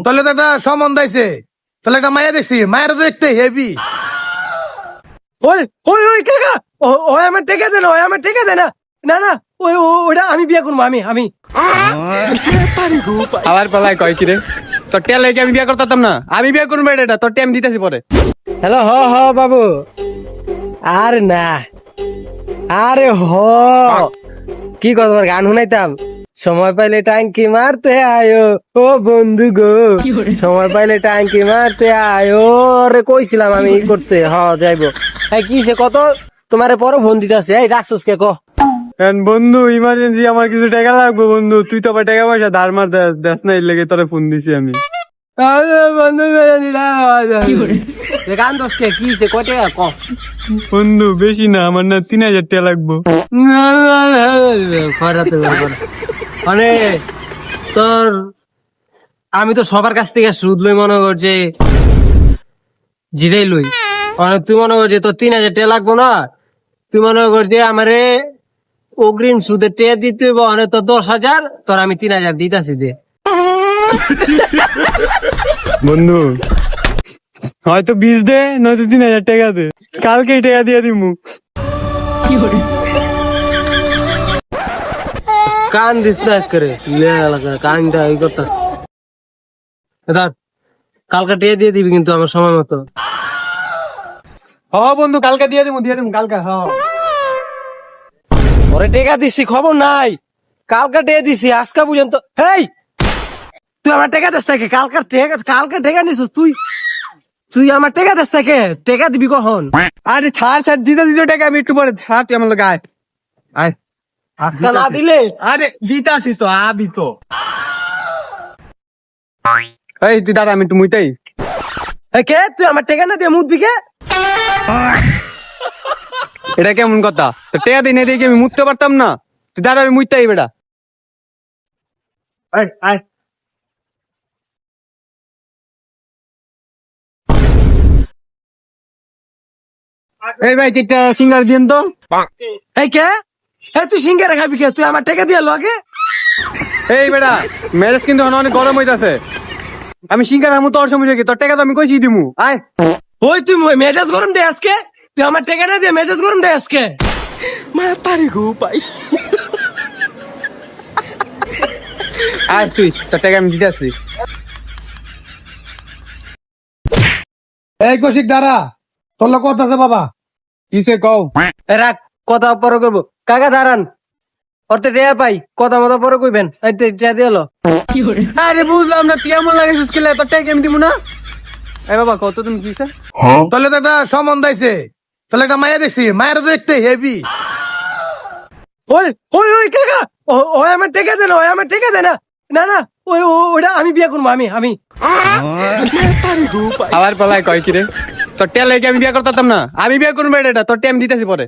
তাহলে তো একটা সম্বন্ধ আইছে, তাহলে একটা মায়া দেখছি, মায়ের দেখতে হেভি। ওই ওই ওই কাকা, ওই আমার টেকা দে না, ওই আমার টেকা দে না। না না, ওইটা আমি বিয়ে করবো, আমি আবার পালাই কয় কি রে, তোর টেয়া লাগে আমি বিয়ে করতাম না, আমি বিয়ে করবো এটা, তোর টেয়া আমি দিতেছি পরে। হ্যালো, হ বাবু। আরে না, আরে কি কথা, গান শুনাইতাম। সময় পাইলে টাঙ্কি মারতে আয়ো ও বন্ধু গো, সময় পাইলে টাঙ্কি মারতে আয়ো রে, কইছিলাম আমি করতে। যাইবো। কি সে কত তোমারে পরে ফোন দিতেছে, এই রাখছস কে ক। বন্ধু ইমার্জেন্সি, আমার কিছু টাকা লাগবে বন্ধু, তুই তো আবার টাকা পয়সা ধার মার দেশ না, এর লেগে তোরে ফোন দিছি আমি। গান দোষ কে, কি সে কয় টাকা ক। বন্ধু বেশি না, আমার না 3000 টাকা লাগবো। মানে তোর, আমি তো সবার কাছ থেকে সুদ লই, মনে কর যে জিরাই লই। মানে তুই মনে কর যে তোর 3000 টাকা লাগবো না, তুই মনে কর যে আমারে অগ্রিম সুদে টাকা দিতে হইব, মানে তোর 10,000, তোর আমি 3,000 দিতাছি দে। বন্ধু হয়তো 20 দে, নয়তো 3000 টাকা দে, কালকে টাকা দিয়ে দিমু। কান দিস না করে, কান দা এই কথা। কালকে টাকা দিয়ে দিবি কিন্তু আমার সময় মতো। বন্ধু কালকে দিয়ে দিমু কালকে। ওরে টাকা দিছি, খবর নাই। কালকে টাকা দিছি, আজকা পর্যন্ত। হেই, তুই আমার টাকা দিস থাকে, কালকে টাকা নিছিস তুই আমার টাকা দিস থাকে, টাকা দিবি কখন? আরে ছাড় দিতে টাকা আমি একটু পরে, ছাড় তুই আমার লোক আয় আয়। আজকা না দিলে আরে দিতাছি তো, আবি তো। এই তুই দাঁড়া, আমি একটু মুইতাই। কে তুই আমার টাকা না দিয়ে মুদবি কে? এটা কেমন কথা? তো টাকা দিই না দিয়ে আমি মুততে পারতাম না? তুই দাঁড়া, আমি মুইতাই বেটা। আয় আয়। এই ভাই চিটটা সিঙ্গার দিন তো। এই কে? তুই সিঙ্গারা খাবি কে? তুই আমার টাকা দিয়ে লগে। এই বেটা, ম্যারেজ কিন্তু অনেক গরম হইতাছে, আমি সিঙ্গার আমু তোর সমস্যা কি? তোর টাকা তো আমি কইছি দিমু, আয়। ওই তুই মেজাজ গরম দে আজকে, তুই আমার টাকা না দিয়ে মেজাজ গরম দে আজকে। আয় তুই, তোর টাকা আমি দিতেছি। এই কৌশিক দাঁড়া, তোর লোক কথা আছে বাবা। কিসে কও? রাখ, কথা পরে কইব। কাকা দাঁড়ান, অর্থে টেয়া পাই, কথা মতো পরে কইবেন। টেয়া দিয়ে এলো। আরে বুঝলাম না, তুই এমন লাগে সুস্কেলে, তোর টাকা আমি দিমু না। এই বাবা কত তুমি কিসে? তাহলে তো একটা সম্বন্ধ আইছে, তাহলে একটা মায়া দেখছি, মায়ের দেখতে হেভি। ওই ওই ওই কাকা, ওই আমার টাকা দে না, ওই আমার টাকা দে না। না না, ওইটা আমি বিয়ে করবো, আমি আবার পালাই কয় কি রে, তোর টেয়া লাগে আমি বিয়ে করতাম না, আমি বিয়ে করবো এটা, তোর টেয়া আমি দিতেছি পরে।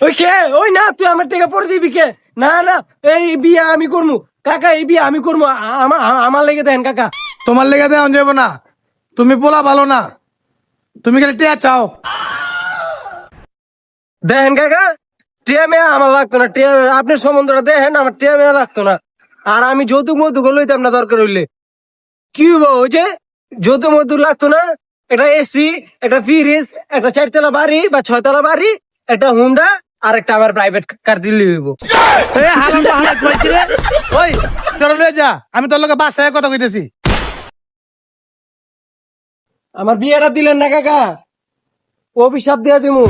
ওই কে? ওই না, তুই আমার টাকা পরে দিবি কে? না না, এই বিয়ে আমি করবো কাকা, এই বিয়ে আমি করবো। আমার লেগে দেন কাকা। তোমার লেগে দেওয়া যাবো না, তুমি পোলা ভালো না, তুমি খালি টিয়া চাও। দেখেন কাকা, টিয়া মেয়া আমার লাগতো না, টিয়া আপনার সম্বন্ধটা দেখেন, আমার টিয়া মেয়া লাগতো না। আর আমি যৌতুক মৌতুক লইতাম না দরকার হইলে। কি হইব, ওই যে যৌতুক মৌতুক লাগতো না, একটা এসি, একটা ফ্রিজ, একটা 4 তলা বাড়ি বা 6 তলা বাড়ি, একটা হুন্ডা, আর একটা আমার প্রাইভেট কার দিল্লি হইব। এই হারাম তো হারাম কইছি রে। ওই তোর লয়ে যা, আমি তোর লগে বাসায় কথা কইতেছি। আমার বিয়েটা দিলেন না কাকা, অভিশাপ দিয়ে দিমু।